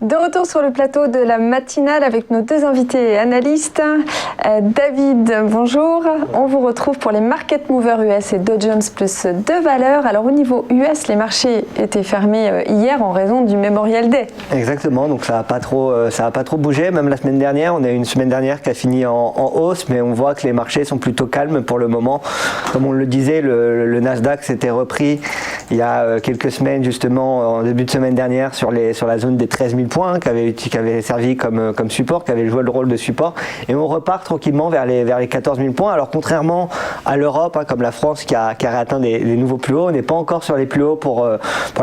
De retour sur le plateau de la matinale avec nos deux invités et analystes. David, bonjour. On vous retrouve pour les Market Movers US et Dow Jones plus deux valeurs. Alors au niveau US, les marchés étaient fermés hier en raison du Memorial Day. Exactement, donc ça n'a pas trop bougé. Même la semaine dernière, on a eu une semaine dernière qui a fini en hausse, mais on voit que les marchés sont plutôt calmes pour le moment. Comme on le disait, le Nasdaq s'était repris il y a quelques semaines, justement en début de semaine dernière, sur la zone des 13 000 points, qui avait servi comme support, qui avait joué le rôle de support, et on repart tranquillement vers les 14 000 points. Alors contrairement à l'Europe, comme la France qui a atteint des nouveaux plus hauts, on n'est pas encore sur les plus hauts pour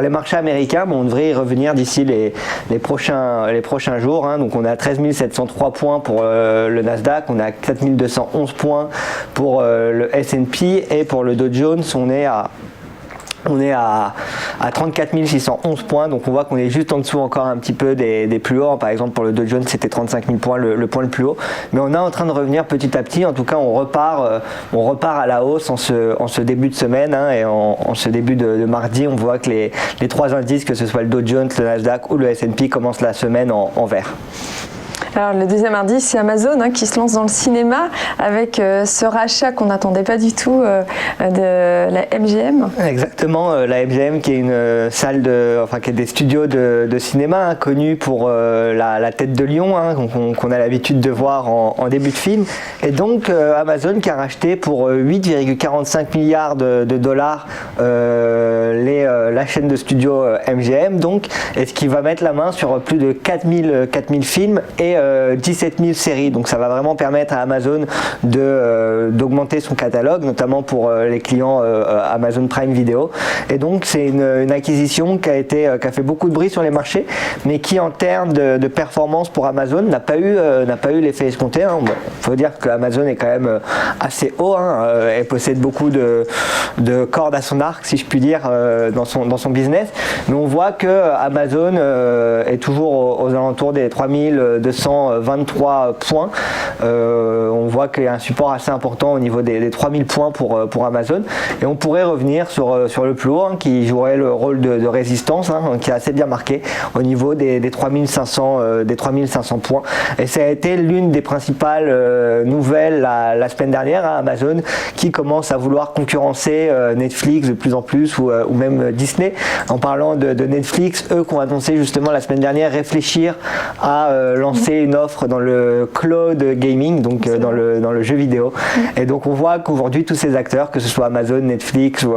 les marchés américains, mais on devrait y revenir d'ici les prochains jours. Donc on est à 13 703 points pour le Nasdaq, on est à 4 211 points pour le S&P, et pour le Dow Jones on est à 34 611 points, donc on voit qu'on est juste en dessous encore un petit peu des plus hauts. Par exemple pour le Dow Jones c'était 35 000 points le point le plus haut, mais on est en train de revenir petit à petit. En tout cas on repart à la hausse en ce début de semaine, et en ce début de mardi on voit que les trois indices, que ce soit le Dow Jones, le Nasdaq ou le S&P, commencent la semaine en vert. Alors le deuxième indice, c'est Amazon qui se lance dans le cinéma avec ce rachat qu'on n'attendait pas du tout de la MGM. Exactement, la MGM qui est une salle qui est des studios de cinéma connus pour la tête de lion, qu'on a l'habitude de voir en début de film. Et donc Amazon qui a racheté pour 8,45 milliards de dollars la chaîne de studios MGM, donc, et ce qui va mettre la main sur plus de 4000 films et 17 000 séries. Donc ça va vraiment permettre à Amazon d'augmenter son catalogue, notamment pour les clients Amazon Prime Video. Et donc c'est une acquisition qui a fait beaucoup de bruit sur les marchés, mais qui en termes de performance pour Amazon n'a pas eu l'effet escompté. Bon, faut dire que Amazon est quand même assez haut. Elle possède beaucoup de cordes à son arc, si je puis dire, dans son business. Mais on voit que Amazon est toujours aux alentours des 3223 points. On voit qu'il y a un support assez important au niveau des 3000 points pour Amazon, et on pourrait revenir sur le plus haut, qui jouerait le rôle de résistance, qui est assez bien marqué au niveau des 3500 points. Et ça a été l'une des principales nouvelles la semaine dernière à Amazon, qui commence à vouloir concurrencer Netflix de plus en plus, ou même Disney. En parlant de Netflix, eux qui ont annoncé justement la semaine dernière réfléchir à lancer une offre dans le cloud gaming, donc dans le jeu vidéo. Et donc on voit qu'aujourd'hui tous ces acteurs, que ce soit Amazon, Netflix ou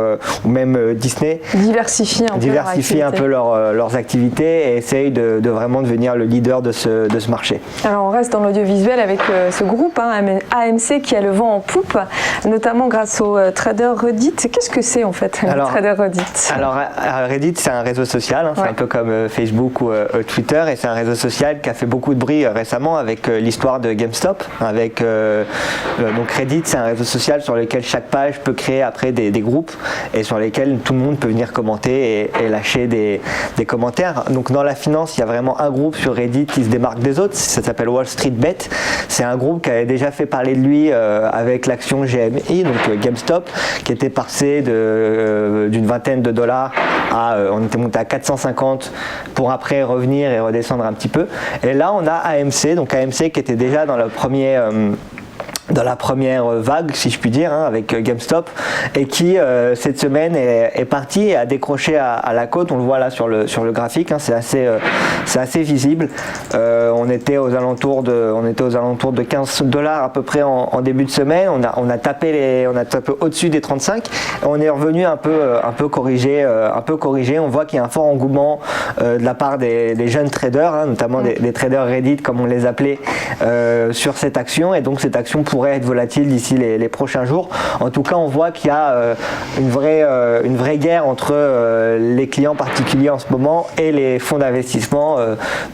même Disney, diversifient un peu leurs activités et essayent de vraiment devenir le leader de ce marché. Alors on reste dans l'audiovisuel avec ce groupe AMC qui a le vent en poupe, notamment grâce au trader Reddit. Qu'est-ce que c'est en fait le trader Reddit? Alors Reddit, c'est un réseau social, c'est un peu comme Facebook ou Twitter, et c'est un réseau social qui a fait beaucoup de bruit récemment avec l'histoire de GameStop. Donc Reddit, c'est un réseau social sur lequel chaque page peut créer après des groupes, et sur lesquels tout le monde peut venir commenter et lâcher des commentaires. Donc dans la finance, il y a vraiment un groupe sur Reddit qui se démarque des autres, ça s'appelle Wall Street Bet. C'est un groupe qui avait déjà fait parler de lui avec l'action GMI, donc GameStop, qui était passé d'une vingtaine de dollars on était monté à 450 pour après revenir et redescendre un petit peu. Et là on a AMC, donc AMC qui était déjà dans la première vague, si je puis dire, avec GameStop, et qui cette semaine est parti et a décroché à la côte. On le voit là sur le graphique, c'est assez visible. On était aux alentours de 15 dollars à peu près en début de semaine. On a tapé au-dessus des 35. Et on est revenu un peu corrigé. On voit qu'il y a un fort engouement de la part des jeunes traders, notamment des traders Reddit comme on les appelait, sur cette action, et donc cette action pourrait être volatile d'ici les prochains jours. En tout cas, on voit qu'il y a une vraie guerre entre les clients particuliers en ce moment et les fonds d'investissement.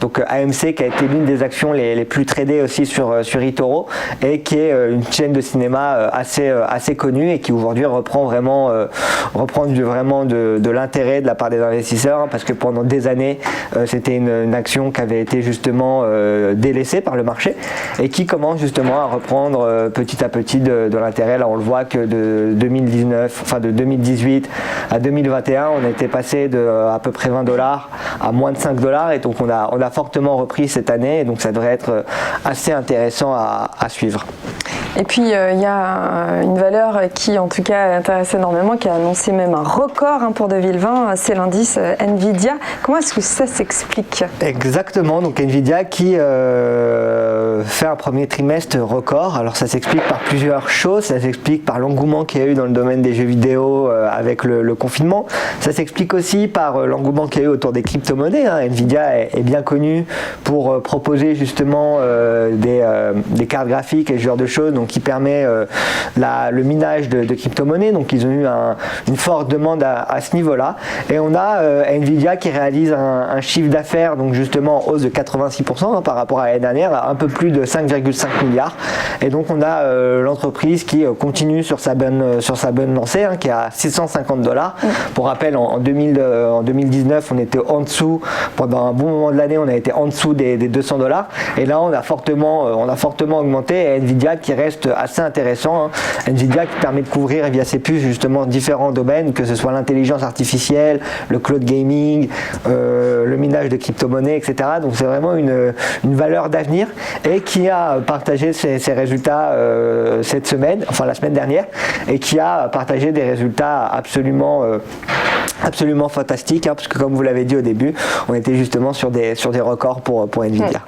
Donc AMC qui a été l'une des actions les plus tradées aussi sur eToro, et qui est une chaîne de cinéma assez connue, et qui aujourd'hui reprend vraiment de l'intérêt de la part des investisseurs, parce que pendant des années c'était une action qui avait été justement délaissée par le marché, et qui commence justement à reprendre petit à petit de l'intérêt. Là, on le voit que de 2018 à 2021, on était passé de à peu près $20 à moins de $5, et donc on a fortement repris cette année, et donc ça devrait être assez intéressant à suivre. Et puis il y a une valeur qui en tout cas intéresse énormément, qui a annoncé même un record pour 2020, c'est l'indice Nvidia. Comment est-ce que ça s'explique? Exactement, donc Nvidia qui fait un premier trimestre record. Alors ça s'explique par plusieurs choses. Ça s'explique par l'engouement qu'il y a eu dans le domaine des jeux vidéo avec le confinement. Ça s'explique aussi par l'engouement qu'il y a eu autour des crypto-monnaies. Nvidia est bien connu pour proposer justement des cartes graphiques et ce genre de choses, donc qui permet le minage de crypto-monnaies. Donc ils ont eu une forte demande à ce niveau-là. Et on a Nvidia qui réalise un chiffre d'affaires, donc justement en hausse de 86% par rapport à l'année dernière, à un peu plus de 5,5 milliards. Et donc on a l'entreprise qui continue sur sa bonne lancée, qui est à $650. Pour rappel, en 2019, on était en dessous, pendant un bon moment de l'année, on a été en dessous des $200. Et là, on a fortement augmenté. Et Nvidia qui reste assez intéressant. Nvidia qui permet de couvrir via ses puces justement différents domaines, que ce soit l'intelligence artificielle, le cloud gaming, le minage de crypto-monnaies, etc. Donc c'est vraiment une valeur d'avenir, et qui a partagé ses résultats cette semaine, enfin la semaine dernière, et qui a partagé des résultats absolument fantastiques, parce que comme vous l'avez dit au début, on était justement sur des records pour Nvidia.